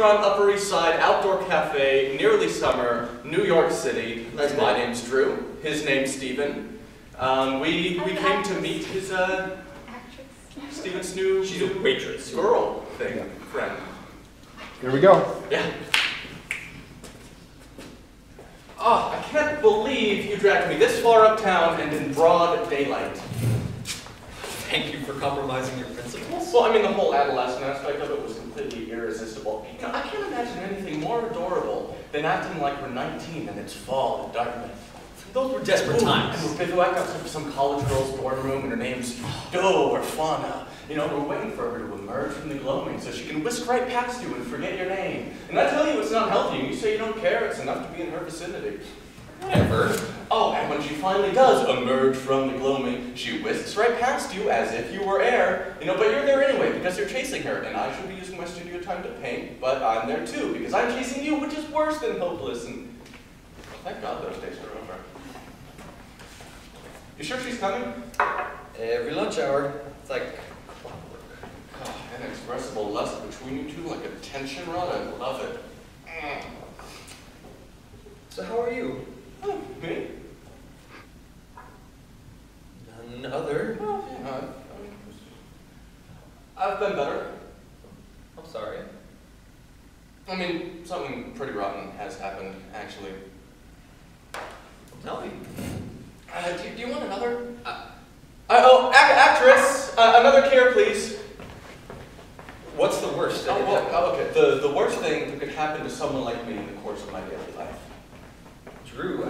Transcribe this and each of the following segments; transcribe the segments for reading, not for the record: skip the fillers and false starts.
restaurant, Upper East Side, outdoor cafe, nearly summer, New York City. My name's Drew. His name's Steven. We came to meet his Steven's new waitress girl friend. Here we go. Yeah. Oh, I can't believe you dragged me this far uptown and in broad daylight. Thank you for compromising your principles. Well, I mean, the whole adolescent aspect of it was completely irresistible. You know, I can't imagine anything more adorable than acting like we're 19 and it's fall and darkness. Those were desperate times. And we're bivouac outside of some college girl's dorm room, and her name's Doe or Fauna. You know, we're waiting for her to emerge from the gloaming so she can whisk right past you and forget your name. And I tell you it's not healthy, and you say you don't care, it's enough to be in her vicinity. Whatever. Oh, and when she finally does emerge from the gloaming, she whisks right past you as if you were air. You know, but you're there anyway because you're chasing her, and I should be using my studio time to paint, but I'm there too because I'm chasing you, which is worse than hopeless. And thank God those days are over. You sure she's coming? Every lunch hour. It's like clockwork. God, inexpressible lust between you two like a tension rod. I love it. So how are you? Oh, me? None other. Oh, yeah, I've been better. I'm sorry. I mean, something pretty rotten has happened, actually. Tell me. Do you want another? Actress! Another care, please. What's the worst? Okay. The worst thing that could happen to someone like me in the course of my daily life. Drew,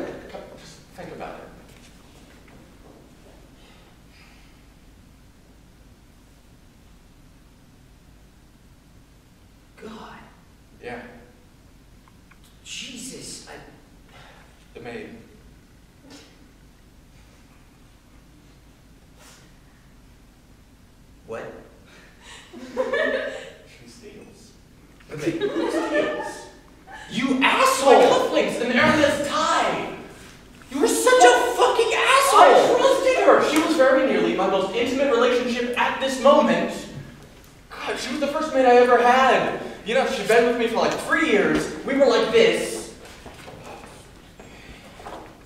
Just think about it. God. Yeah. Jesus, The maid. What? She steals. The maid. Who steals? You My asshole! cufflinks and Erica's tie! You were such a fucking asshole! I trusted her! She was very nearly my most intimate relationship at this moment. God, she was the first maid I ever had. You know, she'd been with me for like 3 years. We were like this.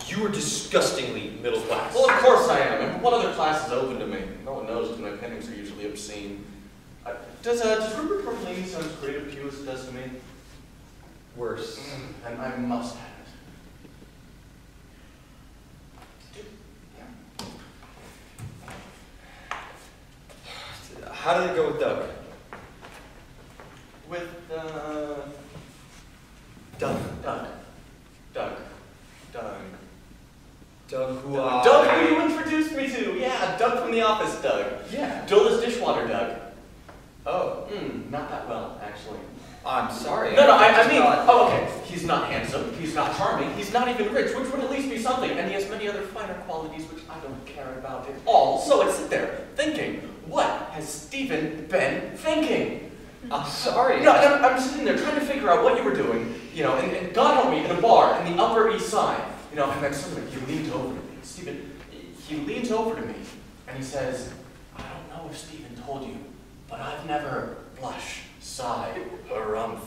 You were disgustingly middle class. Well, of course I am. And what other class is open to me? No one knows because my paintings are usually obscene. Does Rupert Tortellini sound as creative to you as it does to me? Worse. And I must have it. How did it go with Doug? With, Doug. Doug, who Doug, who you introduced me to! Yeah, Doug from The Office, Doug. Yeah. Dola's dishwater, Doug. Oh. Not that well, actually. I'm sorry. No, I mean, okay. He's not handsome, he's not charming, he's not even rich, which would at least be something, and he has many other finer qualities which I don't care about at all. So I sit there, thinking, what has Steven been thinking? I'm sorry. No, I'm sitting there trying to figure out what you were doing, you know, and God help me, in a bar in the Upper East Side, you know, and then suddenly he leans over to me. Steven, he leans over to me, and he says, I don't know if Steven told you, but I've never blush, sigh, harumph,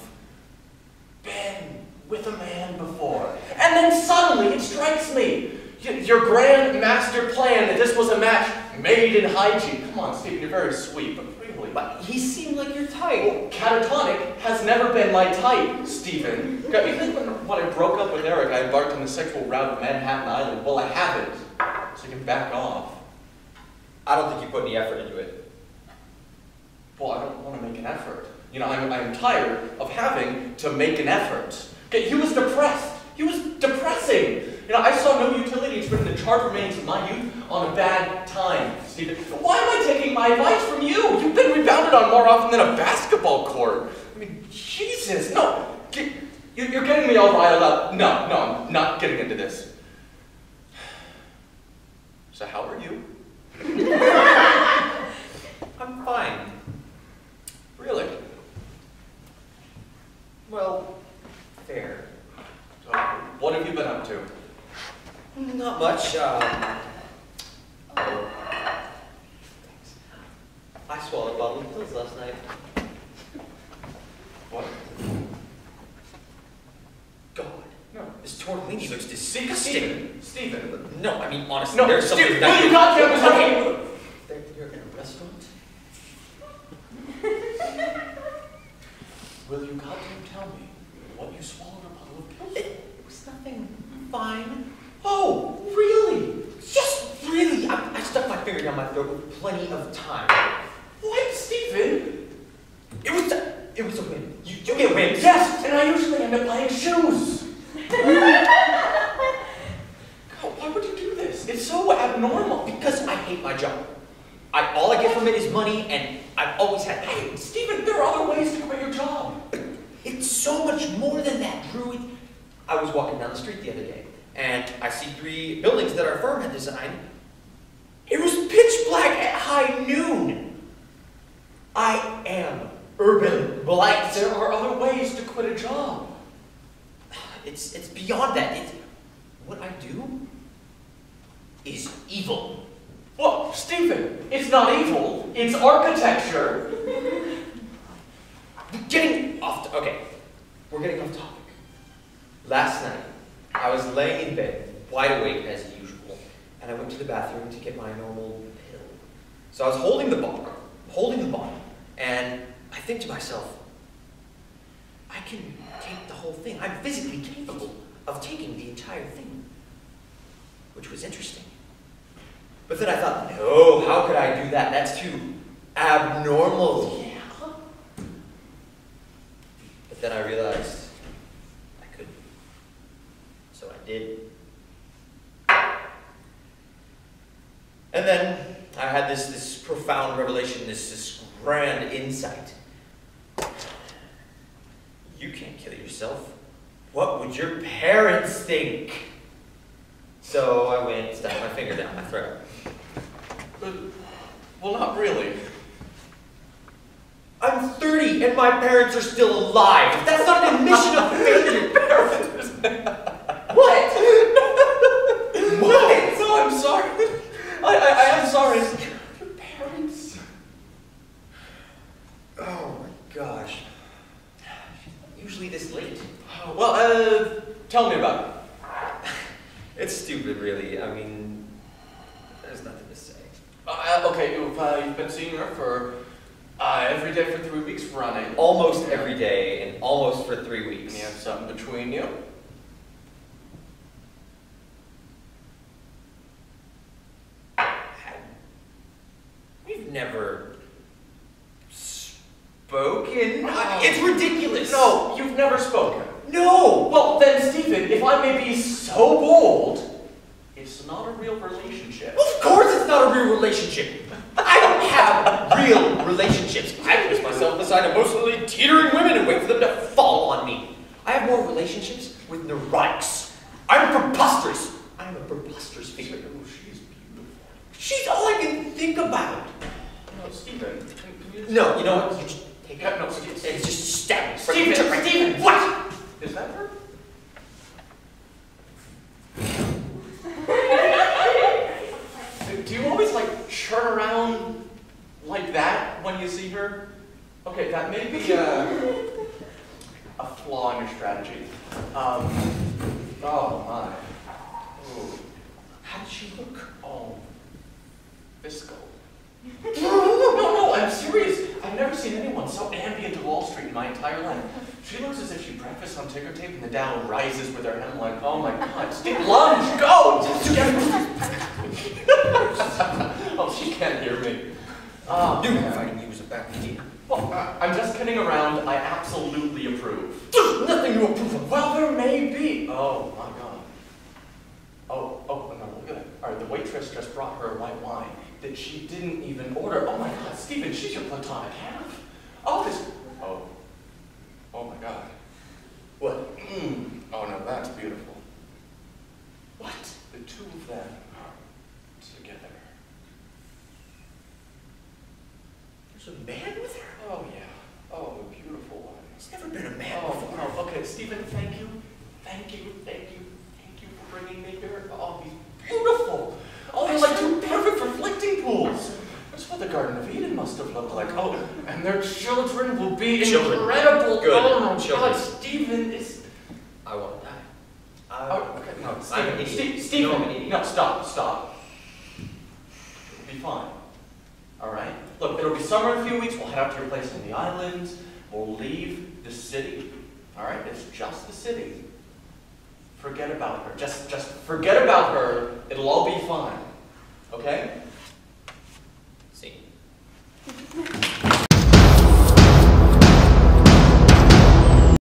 been with a man before. And then suddenly it strikes me, your grand master plan that this was a match made in hygiene. Come on, Steven, you're very sweet, but really. But he seemed like your type. Well, catatonic has never been my type, Steven. You think when I broke up with Eric, I embarked on the sexual route of Manhattan Island? Well, I haven't, so you can back off. I don't think you put any effort into it. Well, I don't want to make an effort. You know, I'm tired of having to make an effort. Okay, he was depressed. He was depressing. You know, I saw no utility to putting the charred remains of my youth on a bad time, Steven. Why am I taking my advice from you? You've been rebounded on more often than a basketball court. I mean, Jesus, no. You're getting me all riled up. No, I'm not getting into this. So how are you? I'm fine. Really? Well, fair. So, what have you been up to? Not much. I swallowed a bottle of pills last night. What? tortellini looks disgusting. Stephen. No, I mean, honestly, No, there's something Stephen, that will you goddamn tell me? You're in a restaurant? Will you goddamn tell me what you swallowed a bottle of pills? It was nothing fine. Oh, really? Yes, really. I stuck my finger down my throat with plenty of time. What, Stephen? It was a win. You get wins. Yes, and I usually end up buying shoes. God, why would you do this? It's so abnormal. Because I hate my job. All I get from it is money, and I've always had. Hey, Stephen, there are other ways to quit your job. It's so much more than that, Drew. I was walking down the street the other day, and I see 3 buildings that our firm had designed. It was pitch black at high noon. I am urban blight. There are other ways to quit a job. It's beyond that. What I do is evil. Well, Stephen, it's not evil. It's architecture. We're getting off topic. Last night, I was laying in bed, wide awake as usual, and I went to the bathroom to get my normal pill. So I was holding the bottle, and I think to myself, I can take the whole thing. I'm physically capable of taking the entire thing, which was interesting. But then I thought, no, how could I do that? That's too abnormal. Yeah. But then I realized I couldn't. So I did. And then I had this profound revelation, this grand insight. You can't kill yourself. What would your parents think? So I went and stuck my finger down my throat. Well, not really. I'm 30 and my parents are still alive. That's not an admission of failure. What? What? No, I'm sorry. I am sorry. Your parents. Oh my gosh. Usually this late. Well, tell me about it. It's stupid, really. I mean, there's nothing to say. Okay, you've been seeing her for every day for 3 weeks running. Almost every day and almost for 3 weeks. And you have something between you? We've never spoken. It's ridiculous. No, you've never spoken. No. Well, then, Stephen, if I may be so bold, it's not a real relationship. Of course it's not a real relationship. I don't have real relationships. I place myself beside emotionally teetering women and wait for them to fall on me. I have more relationships with neurotics. I'm preposterous. I'm a preposterous figure. Oh, she's beautiful. She's all I can think about. No, Stephen, can you... No, you know what? You just take Yeah, it. no, Stephen. It's just stab me. Stephen! What? Is that her? Do you always, like, turn around like that when you see her? Okay, that may be a flaw in your strategy. Oh, my. Ooh. How does she look? Oh, Visco. No, I'm serious. I've never seen anyone so ambient to Wall Street in my entire life. She looks as if she breakfast on ticker tape and the Dow rises with her hemline. Oh my God, Steve, lunge, go! Oh, she can't hear me. Oh, Dude, man. fighting you was a bad idea. Well, I'm just kidding around. I absolutely approve. There's nothing to approve of. Well, there may be. Oh my God. Oh, no, look at it. All right, the waitress just brought her a white wine that she didn't even order. Oh my God, Stephen, she's your platonic half. Oh, this. Oh my God. What? Oh no, that's beautiful. What? The two of them are together. There's a man with her? Oh yeah. Oh, the beautiful one. There's never been a man before. Oh, okay, Stephen, thank you for bringing me here. Oh, he's beautiful. Oh, they're like two perfect reflecting pools. That's what the Garden of Eden must have looked like. Oh, and their children will be Children. incredible. Good. Oh my Children. God, Stephen is. I want to die. Are I'm an Stephen, idiot. Stephen, No, I'm an idiot. no, stop. It'll be fine. All right? Look, it'll be summer in a few weeks. We'll head out to your place in the islands. We'll leave the city. All right? It's just the city. Forget about her. Just forget about her. It'll all be fine. Okay? See.